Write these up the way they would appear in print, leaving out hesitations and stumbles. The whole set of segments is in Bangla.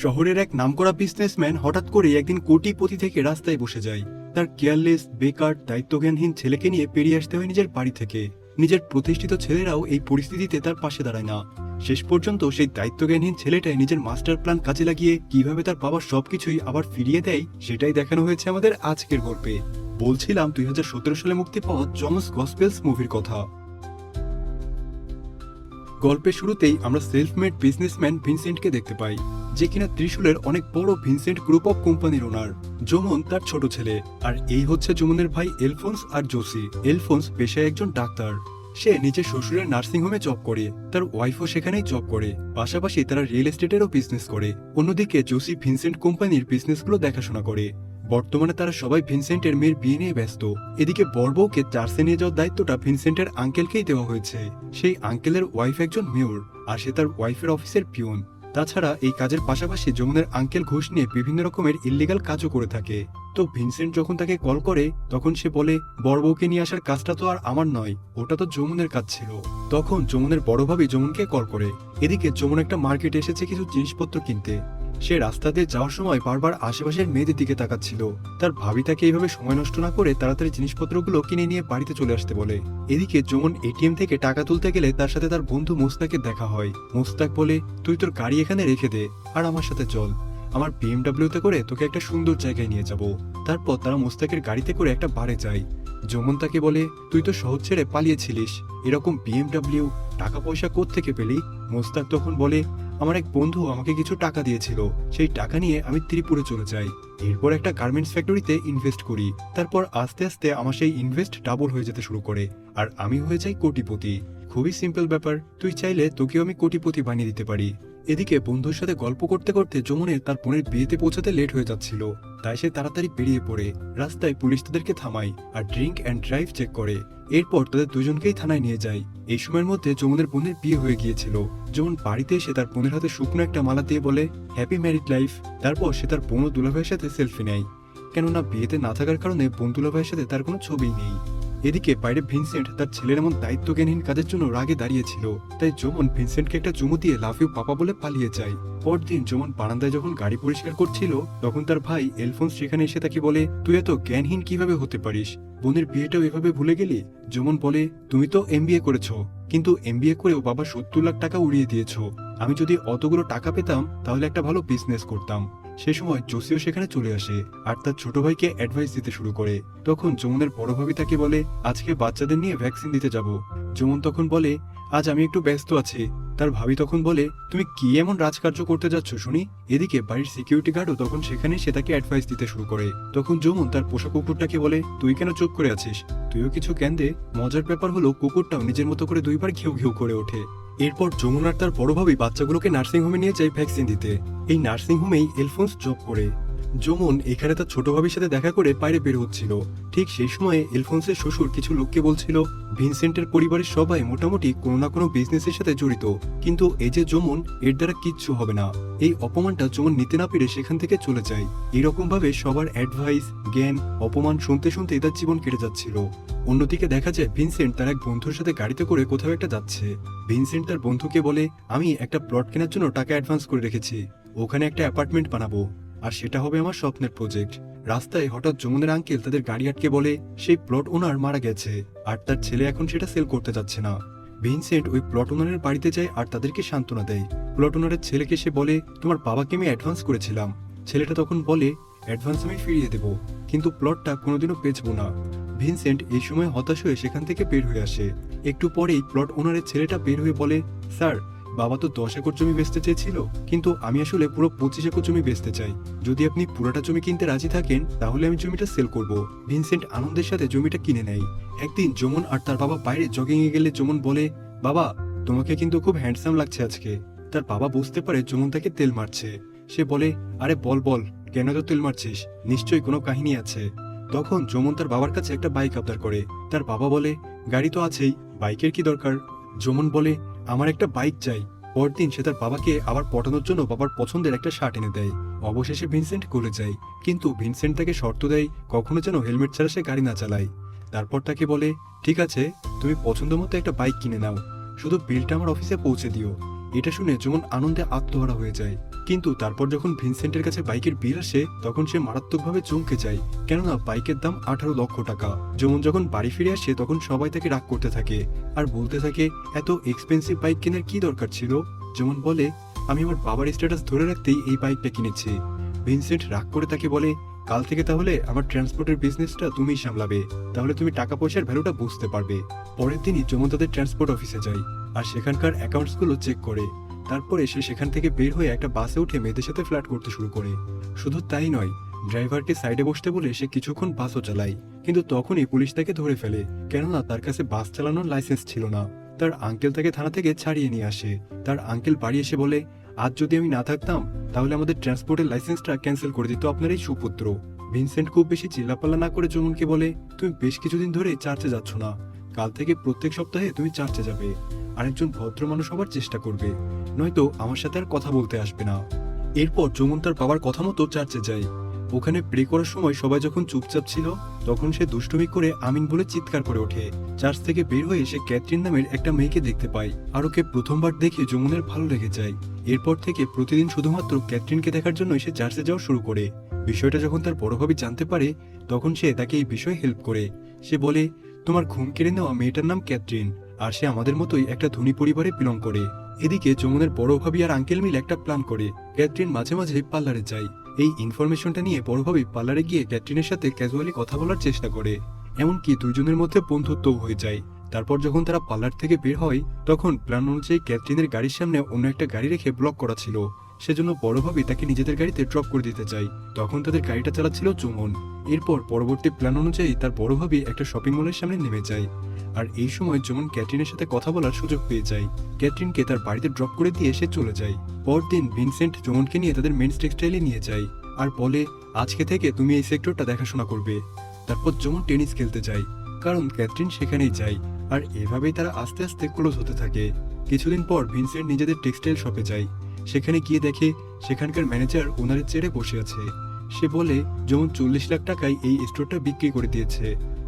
শহরের এক নামকরা বিজনেসম্যান হঠাৎ করে একদিন কোটিপতি থেকে রাস্তায় বসে যায়। তার কেয়ারলেস, বেকার, দায়িত্বজ্ঞানহীন ছেলেকে নিয়ে পেরিয়ে আসতে হয় নিজের বাড়ি থেকে। নিজের প্রতিষ্ঠিত ছেলেরাও এই পরিস্থিতিতে তার পাশে দাঁড়ায় না। শেষ পর্যন্ত সেই দায়িত্বজ্ঞানহীন ছেলেটাই নিজের মাস্টার প্ল্যান কাজে লাগিয়ে কিভাবে তার বাবার সবকিছুই আবার ফিরিয়ে দেয়, সেটাই দেখানো হয়েছে আমাদের আজকের গল্পে। বলছিলাম 2017 সালে মুক্তি পাওয়া জনস গসপেলস মুভির কথা। গল্পের শুরুতেই আমরা সেলফ মেড বিজনেসম্যান ভিনসেন্টকে দেখতে পাই, যে কিনা ত্রিশূলের অনেক বড় ভিনসেন্ট গ্রুপ অফ কোম্পানির ওনার। জোমন তার ছোট ছেলে, আর এই হচ্ছে জোমনের ভাই এলফোন্স আর জোসি। এলফোন্স পেশায় একজন ডাক্তার। সে নিজের শ্বশুরের নার্সিং হোমে জব করে, তার ওয়াইফও সেখানেই জব করে। পাশাপাশি তারা রিয়েল এস্টেটেরও বিজনেস করে। অন্যদিকে জোসি ভিনসেন্ট কোম্পানির বিজনেসগুলো দেখাশোনা করে। বর্তমানে তারা সবাই ভিনসেন্টের মেয়ের বিয়ে নিয়ে ব্যস্ত। এদিকে বড় বউকে চার্চে নিয়ে যাওয়ার দায়িত্বটা ভিনসেন্টের আঙ্কেলকেই দেওয়া হয়েছে। সেই আঙ্কেলের ওয়াইফ একজন মেয়র, আর সে তার ওয়াইফের অফিসের পিয়ন। তাছাড়া এই কাজের পাশাপাশি যমুনের আঙ্কেল ঘুষ নিয়ে বিভিন্ন রকমের ইল্লিগাল কাজও করে থাকে। তো ভিনসেন্ট যখন তাকে কল করে, তখন সে বলে, বড় বউকে নিয়ে আসার কাজটা তো আর আমার নয়, ওটা তো যমুনের কাজ ছিল। তখন যমুনের বড় ভাবি যমুনকে কল করে। এদিকে যমুন একটা মার্কেটে এসেছে কিছু জিনিসপত্র কিনতে। সে রাস্তা দিয়ে যাওয়ার সময় বারবার আশেপাশের মেয়েদের দিকে তাকাচ্ছিল। তার ভাবি তাকে এইভাবে সময় নষ্ট না করে তাড়াতাড়ি জিনিসপত্রগুলো কিনে নিয়ে বাড়িতে চলে আসতে বলে। এদিকে যমুন এটিএম থেকে টাকা তুলতে গেলে তার সাথে তার বন্ধু মোস্তাকের দেখা হয়। মোস্তাক বলে, তুই তোর গাড়ি এখানে রেখে দে, আর আমার সাথে চল। আমার বিএমডাব্লিউতে করে তোকে একটা সুন্দর জায়গায় নিয়ে যাব। তারপর তারা মোস্তাকের গাড়িতে করে একটা বারে যায়। যমুন তাকে বলে, তুই তো শহর ছেড়ে পালিয়েছিলিস, এরকম বিএমডাব্লিউ টাকা পয়সা কোত্থেকে পেলি? মোস্তাক তখন বলে, আমার এক বন্ধু আমাকে কিছু টাকা দিয়েছিল, সেই টাকা নিয়ে আমি ত্রিপুরে চলে যাই। এরপর একটা গার্মেন্টস ফ্যাক্টরিতে ইনভেস্ট করি। তারপর আস্তে আস্তে আমার সেই ইনভেস্ট ডাবল হয়ে যেতে শুরু করে, আর আমি হয়ে যাই কোটিপতি। খুবই সিম্পল ব্যাপার, তুই চাইলে তোকেও আমি কোটিপতি বানিয়ে দিতে পারি। এদিকে বন্ধুর সাথে গল্প করতে করতে যমুনের তার বোনের বিয়েতে পৌঁছাতে লেট হয়ে যাচ্ছিল। তাই সে তাড়াতাড়ি বেরিয়ে পড়ে। রাস্তায় পুলিশ তাদেরকে থামায় আর ড্রিঙ্ক অ্যান্ড ড্রাইভ চেক করে। এরপর তাদের দুজনকেই থানায় নিয়ে যায়। এই সময়ের মধ্যে যমুনের বোনের বিয়ে হয়ে গিয়েছিল। যমুন বাড়িতে এসে তার বোনের হাতে শুকনো একটা মালা দিয়ে বলে, হ্যাপি ম্যারিড লাইফ। তারপর সে তার বোন ও দুলাভাইয়ের সাথে সেলফি নেয়। কেননা বিয়েতে না থাকার কারণে বোন দুলাভাইয়ের সাথে তার কোনো ছবিই নেই। এদিকে বাইরে ভিনসেন্ট তার ছেলের এমন দায়িত্বজ্ঞানহীন কাজের জন্য রাগে দাঁড়িয়েছিল। তাই যমুন ভিনসেন্টকে একটা চুমু দিয়ে লাভ ইউ পাপা বলে পালিয়ে যায়। পরদিন যমুন বারান্দায় যখন গাড়ি পরিষ্কার করছিল, তখন তার ভাই এলফোন্স সেখানে এসে তাকে বলে, তুই এত জ্ঞানহীন কিভাবে হতে পারিস? বোনের বিয়েটাও এভাবে ভুলে গেলি? যমুন বলে, তুমি তো এমবিএ করেছো, কিন্তু এমবিএ করেও বাবা 70 লাখ টাকা উড়িয়ে দিয়েছো। আমি যদি অতগুলো টাকা পেতাম তাহলে একটা ভালো বিজনেস করতাম। সে সময় জোসিও সেখানে চলে আসে আর তার ছোট ভাইকে অ্যাডভাইস দিতে শুরু করে। তখন যমুনের বড় ভাবি তাকে বলে, আজকে বাচ্চাদের নিয়ে ভ্যাকসিন দিতে যাব। যমুন তখন বলে, আজ আমি একটু ব্যস্ত আছি। তার ভাবি তখন বলে, তুমি কি এমন রাজকার্য করতে যাচ্ছ শুনি? এদিকে বাড়ির সিকিউরিটি গার্ডও তখন সেখানে সে তাকে অ্যাডভাইস দিতে শুরু করে। তখন যমুন তার পোষা কুকুরটাকে বলে, তুই কেন চুপ করে আছিস? তুইও কিছু জ্ঞান দে। মজার ব্যাপার হলো কুকুরটাও নিজের মতো করে দুইবার ঘেউ ঘেউ করে ওঠে। এরপর যমুন আর তার বড় ভাবি বাচ্চাগুলোকে নার্সিং হোমে নিয়ে যায় ভ্যাকসিন দিতে। এই নার্সিং হোমেই এলফোন্স জব করে। যমুন এখানে তার ছোট ভাবির সাথে দেখা করে বাইরে বের হচ্ছিল। ঠিক সেই সময়ে এলফোন্সের শ্বশুর কিছু লোককে বলছিল, ভিনসেন্টের পরিবারের সবাই মোটামুটি কোনো না কোনো বিজনেসের সাথে জড়িত, কিন্তু এই যে যমুন, এর দ্বারা কিচ্ছু হবে না। এই অপমানটা যমুন নিতে না পেরে সেখান থেকে চলে যায়। এরকম ভাবে সবার অ্যাডভাইস, জ্ঞান, অপমান শুনতে শুনতে তার জীবন কেটে যাচ্ছিল। অন্যদিকে দেখা যায় ভিনসেন্ট তার এক বন্ধুর সাথে গাড়িতে করে কোথাও একটা যাচ্ছে। ভিনসেন্ট তার বন্ধুকে বলে, আমি একটা প্লট কেনার জন্য টাকা অ্যাডভান্স করে রেখেছি, ওখানে একটা অ্যাপার্টমেন্ট বানাবো, আর সেটা হবে আমার স্বপ্নের প্রজেক্ট। রাস্তায় হঠাৎ যমুনের আঙ্কেল তাদের গাড়ি আটকে বলে, সেই প্লট ওনার মারা গেছে আর তার ছেলে এখন সেটা সেল করতে যাচ্ছে না। ভিনসেন্ট ওই প্লট ওনারের বাড়িতে যায় আর তাদেরকে সান্ত্বনা দেয়। প্লট ওনারের ছেলেকে সে বলে, তোমার বাবাকে আমি অ্যাডভান্স করেছিলাম। ছেলেটা তখন বলে, অ্যাডভান্স আমি ফিরিয়ে দেব, কিন্তু প্লটটা কোনোদিনও বেচবো না। ভিনসেন্ট এই সময় হতাশ হয়ে সেখান থেকে বের হয়ে আসে। একটু পরেই প্লট ওনারের ছেলেটা বের হয়ে বলে, স্যার, বাবা তো 10 একর জমি বেচতে চেয়েছিল, কিন্তু আমি আসলে পুরো 25 একর জমি বেচতে চাই। যদি আপনি পুরোটা জমি কিনতে রাজি থাকেন তাহলে আমি জমিটা সেল করব। ভিনসেন্ট আনন্দের সাথে জমিটা কিনে নেয়। একদিন যমুন আর তার বাবা বাইরে জগিং এ গেলে যমুন বলে, বাবা, তোমাকে কিন্তু খুব হ্যান্ডসাম লাগছে আজকে। তার বাবা বুঝতে পারে যমুন তাকে তেল মারছে। সে বলে, আরে বল বল, কেন তো তেল মারছিস? নিশ্চয়ই কোনো কাহিনী আছে। তখন যমুন তার বাবার কাছে একটা বাইক আবদার করে। তার বাবা বলে, গাড়ি তো আছেই, বাইকের কি দরকার? যমুন বলে, আমার একটা বাইক চাই। পরদিন সে তার বাবাকে আবার পটানোর জন্য বাবার পছন্দের একটা শার্ট এনে দেয়। অবশেষে ভিনসেন্ট গলে যায়, কিন্তু ভিনসেন্ট তাকে শর্ত দেয় কখনো যেন হেলমেট ছাড়া সে গাড়ি না চালায়। তারপর তাকে বলে, ঠিক আছে, তুমি পছন্দ মতো একটা বাইক কিনে নাও, শুধু বিলটা আমার অফিসে পৌঁছে দিও। এটা শুনে যেমন আনন্দে আত্মহারা হয়ে যায়। কিন্তু তারপর যখন ভিনসেন্টের কাছে বাইকের বিল আসে তখন সে মারাত্মকভাবে চমকে যায়, কেননা বাইকের দাম 18 লক্ষ টাকা। যেমন যখন বাড়ি ফিরে আসে তখন সবাই তাকে রাগ করতে থাকে আর বলতে থাকে এত এক্সপেন্সিভ বাইক কেনার কি দরকার ছিল। যেমন বলে, আমি আমার বাবার স্ট্যাটাস ধরে রাখতেই এই বাইকটা কিনেছি। ভিনসেন্ট রাগ করে তাকে বলে, কাল থেকে তাহলে আমার ট্রান্সপোর্টের বিজনেসটা তুমিই সামলাবে, তাহলে তুমি টাকা পয়সার ভ্যালুটা বুঝতে পারবে। পরের দিনই যেমন তাদের ট্রান্সপোর্ট অফিসে যায় আর সেখানকার অ্যাকাউন্টস গুলো চেক করে। তারপরে সে সেখান থেকে বের হয়ে একটা বাসে উঠে মেয়েদের সাথে ফ্ল্যাট করতে শুরু করে। শুধু তাই নয়, ড্রাইভারকে সাইডে বসতে বলে সে কিছুক্ষণ বাসও চালায়, কিন্তু তখনই পুলিশ তাকে ধরে ফেলে, কেননা তার কাছে বাস চালানোর লাইসেন্স ছিল না। তার আঙ্কেল তাকে থানা থেকে ছাড়িয়ে নিয়ে আসে। তার আঙ্কেল বাড়ি এসে বলে, আজ যদি আমি না থাকতাম তাহলে আমাদের ট্রান্সপোর্টের লাইসেন্সটা ক্যান্সেল করে দিত আপনার এই সুপুত্র। ভিনসেন্ট খুব বেশি চিল্লাপাল্লা না করে জমনকে বলে, তুমি বেশ কিছুদিন ধরে চার্চে যাচ্ছ না, কাল থেকে প্রত্যেক সপ্তাহে তুমি চার্চে যাবে, আরেকজন ভদ্র মানুষ হবার চেষ্টা করবে, নয়তো আমার সাথে আর কথা বলতে আসবে না। এরপর যমুন তার বাবার কথা মতো চার্চে যায়। ওখানে প্রে করার সময় সবাই যখন চুপচাপ ছিল তখন সে দুষ্টুমি করে আমিন বলে চিৎকার করে ওঠে। চার্চ থেকে বের হয়ে সে ক্যাথরিন নামের একটা মেয়েকে দেখতে পায় আর ওকে প্রথমবার দেখে যমুনের ভালো লেগে যায়। এরপর থেকে প্রতিদিন শুধুমাত্র ক্যাথরিনকে দেখার জন্য সে চার্চে যাওয়া শুরু করে। বিষয়টা যখন তার বড় ভাবি জানতে পারে তখন সে তাকে এই বিষয়ে হেল্প করে। সে বলে, তোমার ঘুম কেড়ে নেওয়া মেয়েটার নাম ক্যাথরিন, আর সে আমাদের মতোই একটা ধনী পরিবারে বিলং করে। এদিকে যমুনের বড় ভাবি আর আঙ্কেল মিল একটা প্ল্যান করে ক্যাথরিন মাঝে মাঝে পার্লারে যায়। এই ইনফরমেশনটা নিয়ে বড় ভাবি পার্লারে গিয়ে ক্যাথরিনের সাথে ক্যাজুয়ালি কথা বলার চেষ্টা করে, এমনকি দুইজনের মধ্যে বন্ধুত্বও হয়ে যায়। তারপর যখন তারা পার্লার থেকে বের হয় তখন প্ল্যান অনুযায়ী ক্যাথরিনের গাড়ির সামনে অন্য একটা গাড়ি রেখে ব্লক করা ছিল, সেজন্য বড় ভাবি তাকে নিজেদের গাড়িতে ড্রপ করে দিতে চায়। তখন তাদের গাড়িটা চালাচ্ছিল যমুন। এরপর পরবর্তী প্ল্যান অনুযায়ী তার বড় ভাবি একটা শপিং মলের সামনে নেমে যায়, আর এই সময় যমুন ক্যাথরিনের সাথে কথা বলার সুযোগ পেয়ে যায়। ক্যাথরিনকে তার বাড়িতে ড্রপ করে দিয়ে সে চলে যায়। পরদিন ভিনসেন্ট যমুনকে নিয়ে তাদের মেন্স টেক্সটাইলে নিয়ে যায় আর বলে, আজকে থেকে তুমি এই সেক্টরটা দেখাশোনা করবে। তারপর যমুন টেনিস খেলতে যায়, কারণ ক্যাথরিন সেখানেই যায়, আর এভাবেই তারা আস্তে আস্তে ক্লোজ হতে থাকে। কিছুদিন পর ভিনসেন্ট নিজেদের টেক্সটাইল শপে যায়। সেখানে গিয়ে দেখে সেখানকার ম্যানেজার ওনারের চেয়ারে বসে আছে। সে বলে যেমন 40 লাখ টাকায় এই স্টোরটা বিক্রি করে দিয়েছে।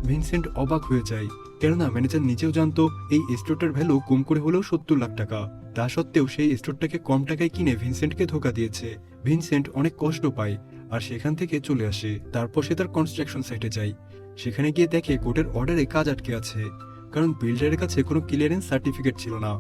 ভিনসেন্ট অবাক হয়ে যায়, কেননা ম্যানেজার নিজেও জানতো এই স্টোরটার ভ্যালু কম করে হলেও 70 লাখ টাকা। তা সত্ত্বেও সেই স্টোরটাকে কম টাকায় কিনে ভিনসেন্টকে ধোকা দিয়েছে। ভিনসেন্ট অনেক কষ্ট পায় আর সেখান থেকে চলে আসে। তারপর সে তার কনস্ট্রাকশন সাইটে যায়। সেখানে গিয়ে দেখে কোর্টের অর্ডারে কাজ আটকে আছে, কারণ বিল্ডারের কাছে কোনো ক্লিয়ারেন্স সার্টিফিকেট ছিল না।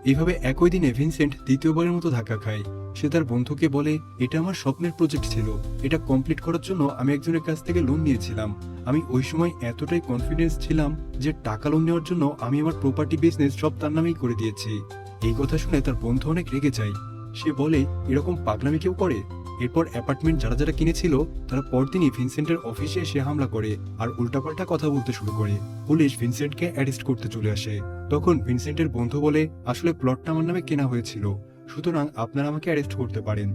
এইভাবে একই দিনে ভিনসেন্ট দ্বিতীয়বারের মতো ধাক্কা খায়। সে তার বন্ধুকে বলে, এটা আমার স্বপ্নের প্রজেক্ট ছিল, এটা কমপ্লিট করার জন্য আমি একজনের কাছ থেকে লোন নিয়েছিলাম। আমি ওই সময় এতটাই কনফিডেন্স ছিলাম যে টাকা লোন নেওয়ার জন্য আমি আমার প্রপার্টি বিজনেস সব তার নামেই করে দিয়েছি। এই কথা শুনে তার বন্ধু অনেক রেগে যায়। সে বলে, এরকম পাগলামি কেউ করে? এরপর অ্যাপার্টমেন্ট যারা যারা কিনেছিল তারা পরদিনই ভিনসেন্টের অফিসে এসে হামলা করে আর উল্টাপাল্টা কথা বলতে শুরু করে। পুলিশ ভিনসেন্টকে অ্যারেস্ট করতে চলে আসে। তখন ভিনসেন্টের বন্ধু বলে, আসলে প্লটটা আমার নামে কেনা হয়েছিল, সুতরাং আপনারা আমাকে অ্যারেস্ট করতে পারেন।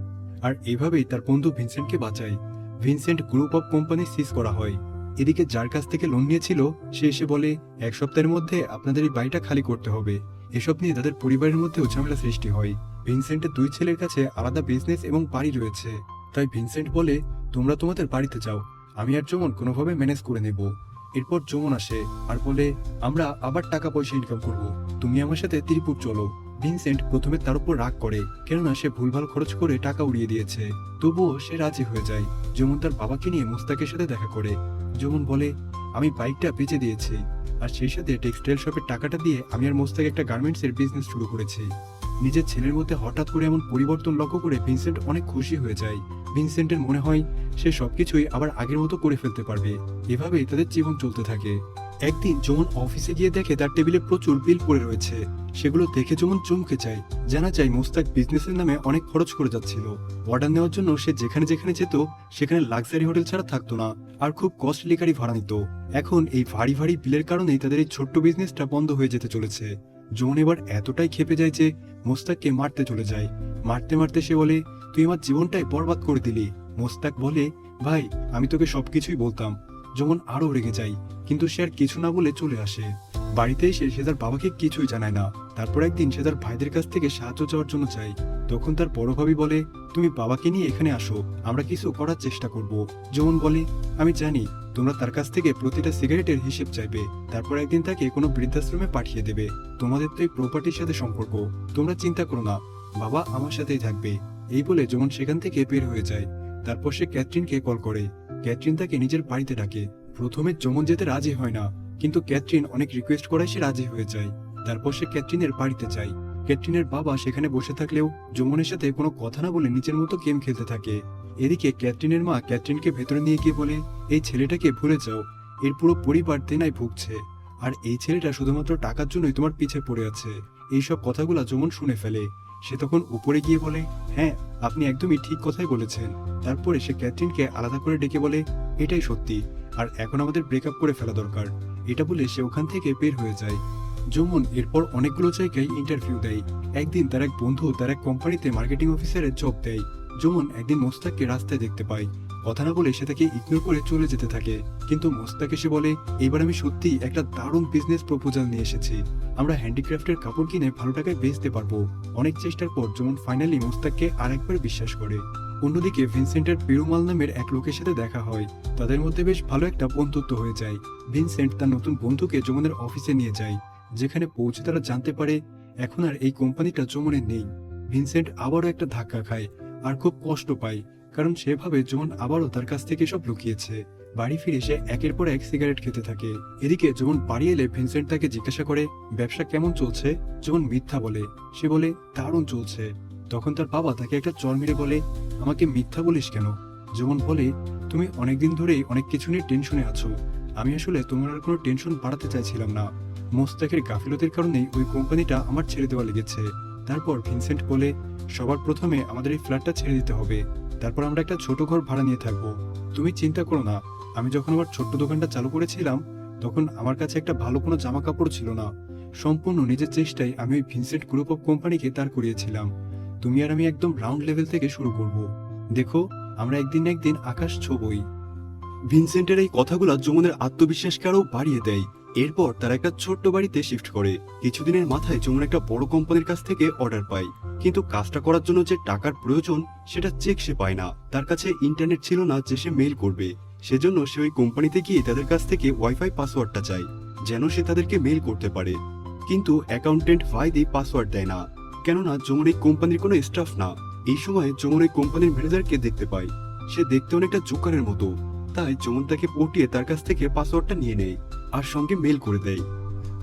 আর এভাবেই তার বন্ধু ভিনসেন্টকে বাঁচায়। ভিনসেন্ট গ্রুপ অফ কোম্পানি সিজ করা হয়। এদিকে যার কাছ থেকে লোন নিয়েছিল সে এসে বলে, 1 সপ্তাহের মধ্যে আপনাদের এই বাড়িটা খালি করতে হবে। এসব নিয়ে তাদের পরিবারের মধ্যেও ঝামেলা সৃষ্টি হয়। ভিনসেন্টের 2 ছেলের কাছে আলাদা বিজনেস এবং বাড়ি রয়েছে, তাই ভিনসেন্ট বলে, তোমরা তোমাদের বাড়িতে যাও, আমি আর যমুন কোনোভাবে ম্যানেজ করে নেব। এরপর যমুন আসে আর বলে, আমরা আবার টাকা পয়সা ইনকাম করব, তুমি আমার সাথে ত্রিপুর চলো। ভিনসেন্ট প্রথমে তার উপর রাগ করে, কেননা সে ভুলভাল খরচ করে টাকা উড়িয়ে দিয়েছে। তবুও সে রাজি হয়ে যায়। যমুন তার বাবাকে নিয়ে মুস্তাকের সাথে দেখা করে। যমুন বলে, আমি বাইকটা বেচে দিয়েছি, আর সেই সাথে টেক্সটাইল শপের টাকাটা দিয়ে আমি আর মুস্তাক একটা গার্মেন্টসের বিজনেস শুরু করেছি। নিজের ছেলের মধ্যে হঠাৎ করে এমন পরিবর্তন লক্ষ্য করে ভিনসেন্ট অনেক খুশি হয়ে যায়। ভিনসেন্টের মনে হয় সে সবকিছুই আবার আগের মতো করে ফেলতে পারবে। এভাবেই তাদের জীবন চলতে থাকে। একদিন যমুন অফিসে গিয়ে দেখে তার টেবিলে প্রচুর বিল পড়ে রয়েছে। সেগুলো দেখে যমুন চমকে যায়। জানা যায় মুস্তাক বিজনেসের নামে অনেক খরচ করে যাচ্ছিল। অর্ডার নেওয়ার জন্য সে যেখানে যেখানে যেত সেখানে লাক্সারি হোটেল ছাড়া থাকতো না, আর খুব কস্টলি গাড়ি ভাড়া নিত। এখন এই ভারী ভারী বিলের কারণেই তাদের এই ছোট্ট বিজনেসটা বন্ধ হয়ে যেতে চলেছে। যমুন এবার এতটাই ক্ষেপে যায় যে মোস্তাককে মারতে চলে যায়। মারতে মারতে সে বলে, তুই আমার জীবনটাই বরবাদ করে দিলি। মোস্তাক বলে, ভাই আমি তোকে সবকিছুই বলতাম। যমুন আরো রেগে যায়, কিন্তু সে আর কিছু না বলে চলে আসে। বাড়িতে এসে সে তার বাবাকে কিছুই জানায় না। তারপর একদিন সে তার ভাইদের কাছ থেকে সাহায্য চাওয়ার জন্য চায়। তখন তার বড় ভাবি বলে, তুমি বাবাকে নিয়ে এখানে আসো, আমরা কিছু করার চেষ্টা করব। যমুন বলে, আমি জানি তোমরা তার কাছ থেকে প্রতিটা সিগারেটের হিসেব চাইবে, তারপর একদিন তাকে কোনো বৃদ্ধাশ্রমে পাঠিয়ে দেবে। তোমাদের তো এই প্রপার্টির সাথে সম্পর্ক, তোমরা চিন্তা করো না, বাবা আমার সাথেই থাকবে। এই বলে যমন সেখান থেকে বের হয়ে যায়। তারপর সে ক্যাথরিনকে কল করে। ক্যাথরিন তাকে নিজের বাড়িতে ডাকে। প্রথমে যমন যেতে রাজি হয় না, কিন্তু ক্যাথরিন অনেক রিকোয়েস্ট করায় সে রাজি হয়ে যায়। তারপর সে ক্যাথরিনের বাড়িতে যায়। ক্যাথরিনের বাবা সেখানে বসে থাকলেও যমনের সাথে কোনো কথা না বলে নিজের মতো গেম খেলতে থাকে। এদিকে ক্যাথরিনের মা ক্যাথরিনকে ভেতরে নিয়ে গিয়ে বলে, এই ছেলেটাকে ভুলে যাও, এর পুরো পরিবার দেনায় ভুগছে, আর এই ছেলেটা শুধুমাত্র টাকার জন্যই তোমার পিছে পড়ে আছে। এইসব কথাগুলো যমন শুনে ফেলে। সে তখন উপরে গিয়ে বলে, হ্যাঁ আপনি একদমই ঠিক কথাই বলেছেন। তারপরে সে ক্যাথরিনকে আলাদা করে ডেকে বলে, এটাই সত্যি, আর এখন আমাদের ব্রেকআপ করে ফেলা দরকার। এটা বলে সে ওখান থেকে বের হয়ে যায়। যমন এরপর অনেকগুলো জায়গায় ইন্টারভিউ দেয়। একদিন তার এক বন্ধু তার এক কোম্পানিতে মার্কেটিং অফিসারের জব দেয়। যমন একদিন মোস্তাককে রাস্তায় দেখতে পায়। কথা না বলে সে তাকে ইগনোর করে চলে যেতে থাকে। কিন্তু মোস্তাক এসে বলে, এবার আমি সত্যি একটা দারুণ বিজনেস প্রপোজাল নিয়ে এসেছি। আমরা হ্যান্ডিক্রাফটের কাপড় কিনে ভালো টাকায় বেচতে পারবো। অনেক চেষ্টার পর যমন ফাইনালি মোস্তাককে আরেকবার বিশ্বাস করে। অন্যদিকে ভিনসেন্টের পেরুমাল নামের এক লোকের সাথে দেখা হয়। তাদের মধ্যে বেশ ভালো একটা বন্ধুত্ব হয়ে যায়। ভিনসেন্ট তার নতুন বন্ধুকে যমনের অফিসে নিয়ে যায়, যেখানে পৌঁছে তারা জানতে পারে এখন আর এই কোম্পানিটা যমনের নেই। ভিনসেন্ট আবারও একটা ধাক্কা খায় আর খুব কষ্ট পায়, কারণ সে ভাবে যমন আবারও তার কাছ থেকে সব লুকিয়েছে। বাড়ি ফিরে সে একের পর এক সিগারেট খেতে থাকে। এদিকে যমন বাড়ি এলে ভিনসেন্ট তাকে জিজ্ঞাসা করে, ব্যবসা কেমন চলছে? যমন মিথ্যা বলে। সে বলে, দারুণ চলছে। তখন তার বাবা তাকে একটা চড় মেরে বলে, আমাকে মিথ্যা বলিস কেন? যমন বলে, তুমি অনেকদিন ধরেই অনেক কিছু নিয়ে টেনশনে আছো। আমি আসলে তোমার আর কোনো টেনশন বাড়াতে চাইছিলাম না। মোস্তাকের গাফিলতির কারণেই ওই কোম্পানিটা আমার ছেড়ে দেওয়া লেগেছে। তারপর ভিনসেন্ট বলে, সবার প্রথমে আমাদের এই ফ্ল্যাটটা ছেড়ে দিতে হবে। তারপর আমরা একটা ছোট ঘর ভাড়া নিয়ে থাকবো। তুমি চিন্তা করো না, আমি যখন আমার ছোট্ট দোকানটা চালু করেছিলাম তখন আমার কাছে একটা ভালো কোনো জামা কাপড় ছিল না। সম্পূর্ণ নিজের চেষ্টায় আমি ওই ভিনসেন্ট গ্রুপ অফ কোম্পানিকে দাঁড় করিয়েছিলাম। তুমি আর আমি একদম রাউন্ড লেভেল থেকে শুরু করব। দেখো, আমরা একদিন না একদিন আকাশ ছোঁবই। ভিনসেন্টের এই কথাগুলো যমুনের আত্মবিশ্বাসকে আরো বাড়িয়ে দেয়। এরপর তারা একটা ছোট্ট বাড়িতে শিফট করে। কিছুদিনের মাথায় যমুন একটা বড় কোম্পানির কাছ থেকে অর্ডার পায়, কিন্তু কাজটা করার জন্য যে টাকার প্রয়োজন সেটা চেক সে পায় না। তার কাছে ইন্টারনেট ছিল না যে সে মেইল করবে। সেজন্য সে ওই কোম্পানিতে গিয়ে তাদের কাছ থেকে ওয়াইফাই পাসওয়ার্ডটা চায়, যেন সে তাদেরকে মেইল করতে পারে। কিন্তু অ্যাকাউন্টেন্ট ভাইদি পাসওয়ার্ড দেয় না, কেননা যমুন এই কোম্পানির কোনো স্টাফ না। এই সময় যমুন এই কোম্পানির ম্যানেজারকে দেখতে পায়। সে দেখতে অনেকটা জোকারের মতো, তাই যমুন তাকে পটিয়ে তার কাছ থেকে পাসওয়ার্ডটা নিয়ে নেয় আর সঙ্গে মেল করে দেয়।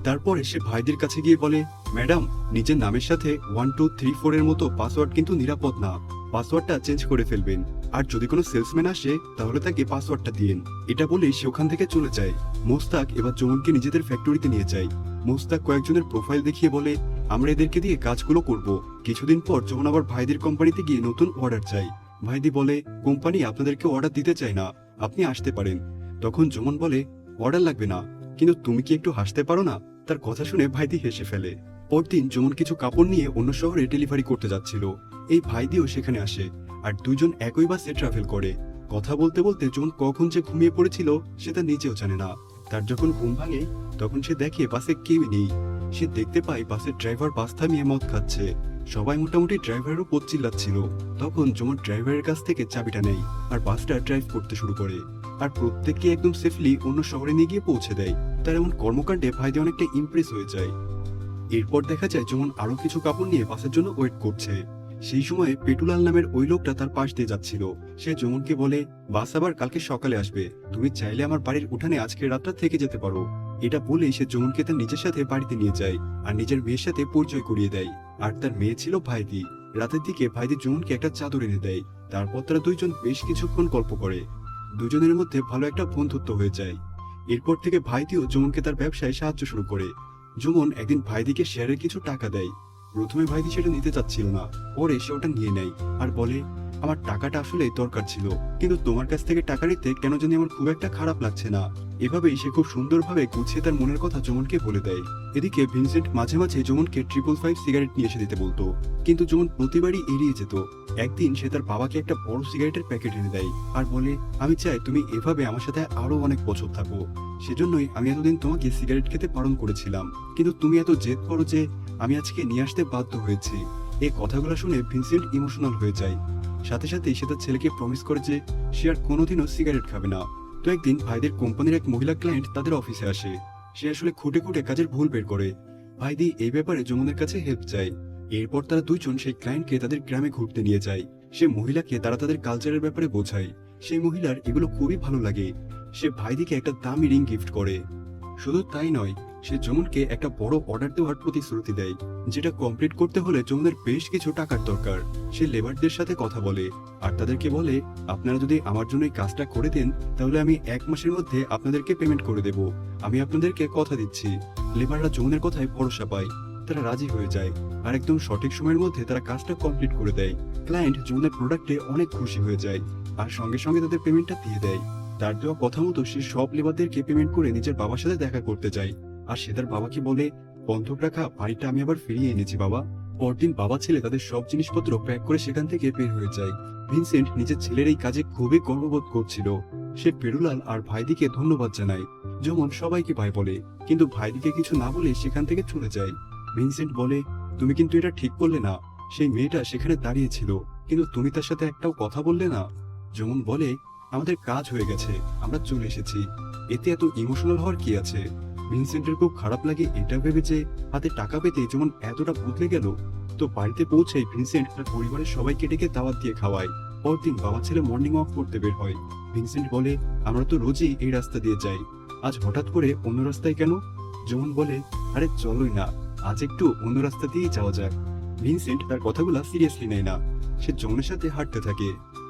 তারপরে সে ভাইদের কাছে গিয়ে বলে, ম্যাডাম, নিজের নামের সাথে 1 2 3 4 এর মতো পাসওয়ার্ড কিন্তু নিরাপদ না। পাসওয়ার্ডটা চেঞ্জ করে ফেলবেন, আর যদি কোনো সেলসম্যান আসে তাহলে তাকে পাসওয়ার্ডটা দিন। এটা বলেই সে ওখান থেকে চলে যায়। মোস্তাক এবার যমুনকে নিজেদের ফ্যাক্টরিতে নিয়ে যায়। মোস্তাক কয়েকজনের প্রোফাইল দেখিয়ে বলে, আমরা এদেরকে দিয়ে কাজগুলো করব। কিছুদিন পর যমুন আবার ভাইদের কোম্পানিতে গিয়ে নতুন অর্ডার চাই। ভাইদি বলে, কোম্পানি আপনাদেরকে অর্ডার দিতে চায় না, আপনি আসতে পারেন। তখন যমুন বলে, অর্ডার লাগবে না, কিন্তু তুমি কি একটু হাসতে পারো না? তার কথা শুনে ভাইদি হেসে ফেলে। পরদিন যমুন কিছু কাপড় নিয়ে অন্য শহরে ডেলিভারি করতে যাচ্ছিল। এই ভাইদিও সেখানে আসে, আর দুজন একই বাসে ট্রাভেল করে। কথা বলতে বলতে যমুন কখন যে ঘুমিয়ে পড়েছিল সেটা নিজেও জানে না। তার যখন ঘুম ভাঙে তখন সে দেখে বাসে কেউই নেই। সে দেখতে পায় বাসের ড্রাইভার বাস থামিয়ে মদ খাচ্ছে। সবাই মোটামুটি ড্রাইভারের উপর চিল্লাচ্ছিল। তখন যমুন ড্রাইভারের কাছ থেকে চাবিটা নেয় আর বাসটা ড্রাইভ করতে শুরু করে, আর প্রত্যেককে একদম সেফলি অন্য শহরে নিয়ে গিয়ে পৌঁছে দেয়। তার এমন কর্মকাণ্ডে ভাইদি অনেকটা ইমপ্রেস হয়ে যায়। এরপর দেখা যায় যমুন আরো কিছু কাপড় নিয়ে বাসের জন্য ওয়েট করছে। সেই সময় পেটুলাল নামের ওই লোকটা তার পাশ দিয়ে যাচ্ছিল। সে যমুনকে বলে, বাস আবার কালকে সকালে আসবে, তুমি চাইলে আমার বাড়ির উঠানে আজকে রাতটা থেকে যেতে পারো। এটা বলেই সে যমুনকে তার নিজের সাথে বাড়িতে নিয়ে যায় আর নিজের মেয়ের সাথে পরিচয় করিয়ে দেয়। আর তার মেয়ে ছিল ভাইদি। রাতের দিকে ভাইদি যমুনকে একটা চাদর এনে দেয়। তারপর তারা দুইজন বেশ কিছুক্ষণ গল্প করে। দুজনের মধ্যে ভালো একটা বন্ধুত্ব হয়ে যায়। এরপর থেকে ভাইদিও যমুনকে তার ব্যবসায় সাহায্য শুরু করে। যমুন একদিন ভাইদিকে শেয়ারের কিছু টাকা দেয়। প্রথমে ভাইদি সেটা নিতে চাচ্ছিল না, পরে সে ওটা নিয়ে নেয় আর বলে, আমার টাকাটা আসলে দরকার ছিল, কিন্তু তোমার কাছ থেকে টাকা নিতে কেন জানি আমার খুব একটা খারাপ লাগছে না। এভাবেই সে খুব সুন্দরভাবে গুছিয়ে তার মনের কথা যমুনকে বলে দেয়। এদিকে ভিনসেন্ট মাঝে মাঝে যমুনকে 555 সিগারেট নিয়ে এসে দিতে বলতো, কিন্তু যমুন প্রতিবারই এড়িয়ে যেত। একদিন সে তার বাবাকে একটা বড় সিগারেটের প্যাকেট এনে দেয় আর বলে, আমি চাই তুমি এভাবে আমার সাথে আরো অনেক বছর থাকো। সেজন্যই আমি এতদিন তোমাকে সিগারেট খেতে বারণ করেছিলাম, কিন্তু তুমি এত জেদ করো যে আমি আজকে নিয়ে আসতে বাধ্য হয়েছি। এই কথাগুলো শুনে ভিনসেন্ট ইমোশনাল হয়ে যায়। সাথে সাথেই সে তার ছেলেকে প্রমিস করে যে সে আর কোনোদিনও সিগারেট খাবে না। তো একদিন ভাইদের কোম্পানির এক মহিলা ক্লায়েন্ট তাদের অফিসে আসে। সে আসলে খুঁটে খুঁটে কাজের ভুল বের করে। ভাইদি এই ব্যাপারে যমুনের কাছে হেল্প চায়। এরপর তারা দুইজন সেই ক্লায়েন্টকে তাদের গ্রামে ঘুরতে নিয়ে যায়। সে মহিলাকে তারা তাদের কালচারের ব্যাপারে বোঝায়। সেই মহিলার এগুলো খুবই ভালো লাগে। সে ভাইদিকে একটা দামি রিং গিফট করে। শুধু তাই নয়, সে যমুনকে একটা বড় অর্ডার দেওয়ার প্রতিশ্রুতি দেয়, যেটা কমপ্লিট করতে হলে যমুনের বেশ কিছু টাকার দরকার। সে লেবারদের সাথে কথা বলে আর তাদেরকে বলে, আপনারা যদি আমার জন্য এই কাজটা করে দেন তাহলে আমি 1 মাসের মধ্যে আপনাদেরকে পেমেন্ট করে দেব। আমি আপনাদেরকে কথা দিচ্ছি। লেবাররা যমুনের কথায় ভরসা পায়। তারা রাজি হয়ে যায় আর একদম সঠিক সময়ের মধ্যে তারা কাজটা কমপ্লিট করে দেয়। ক্লায়েন্ট যমুনের প্রোডাক্টে অনেক খুশি হয়ে যায় আর সঙ্গে সঙ্গে তাদের পেমেন্টটা দিয়ে দেয়। তার দেওয়া কথা মতো সে সব লেবারদেরকে পেমেন্ট করে নিজের বাবার সাথে দেখা করতে যায়। আর সে তার বাবাকে বলে, বন্ধক রাখা বাড়িটা আমি আবার ফিরিয়ে এনেছি বাবা। পরদিন বাবা ছেলে তাদের সব জিনিসপত্র প্যাক করে সেখান থেকে বের হয়ে যায়। ভিনসেন্ট নিজের ছেলের এই কাজে খুবই গর্ববোধ করছিল। সে পেরুলাল আর ভাইদিকে ধন্যবাদ জানায়। যমুন সবাইকে ভাই বলে, কিন্তু ভাইদিকে কিছু না বলে সেখান থেকে চলে যায়। ভিনসেন্ট বলে, তুমি কিন্তু এটা ঠিক করলে না। সেই মেয়েটা সেখানে দাঁড়িয়ে ছিল, কিন্তু তুমি তার সাথে একটাও কথা বললে না। যমুন বলে, আমাদের কাজ হয়ে গেছে, আমরা চলে এসেছি, এতে এত ইমোশনাল হওয়ার কি আছে। ভিনসেন্টের খুব খারাপ লাগে এটা ভেবে যে হাতে টাকা পেতে যেমন এতটা বদলে গেল। তো বাড়িতে পৌঁছে ভিনসেন্ট তার পরিবারের সবাইকে ডেকে দাওয়াত দিয়ে খাওয়ায়। পরদিন বাবা ছেলে মর্নিং ওয়াক করতে বের হয়। ভিনসেন্ট বলে, আমরা তো রোজই এই রাস্তা দিয়ে যাই, আজ হঠাৎ করে অন্য রাস্তায় কেন? যমুন বলে, আরে চলোই না, আজ একটু অন্য রাস্তা দিয়েই যাওয়া যাক। ভিনসেন্ট তার কথাগুলো সিরিয়াসলি নেয় না। সে যমুনের সাথে হাঁটতে থাকে।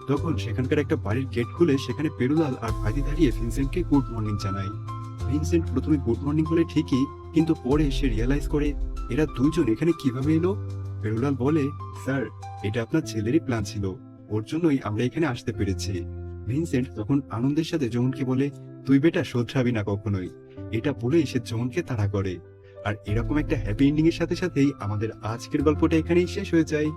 তখন সেখানকার একটা বাড়ির গেট খুলে সেখানে পেরুলাল আর ভাইদি দাঁড়িয়ে ভিনসেন্টকে গুড মর্নিং জানায়। ভিনসেন্ট প্রথমে গুড মর্নিং বলে ঠিকই, কিন্তু পরে সে রিয়েলাইজ করে এরা দুইজন এখানে কিভাবে এলো। পেরুলাল বলে, স্যার, এটা আপনার ছেলেরই প্ল্যান ছিল, ওর জন্যই আমরা এখানে আসতে পেরেছি। ভিনসেন্ট তখন আনন্দের সাথে যমুনকে বলে, তুই বেটা শোধরাবি না কখনোই। এটা বলেই সে যমুনকে তাড়া করে। আর এরকম একটা হ্যাপি এন্ডিং এর সাথে সাথেই আমাদের আজকের গল্পটা এখানেই শেষ হয়ে যায়।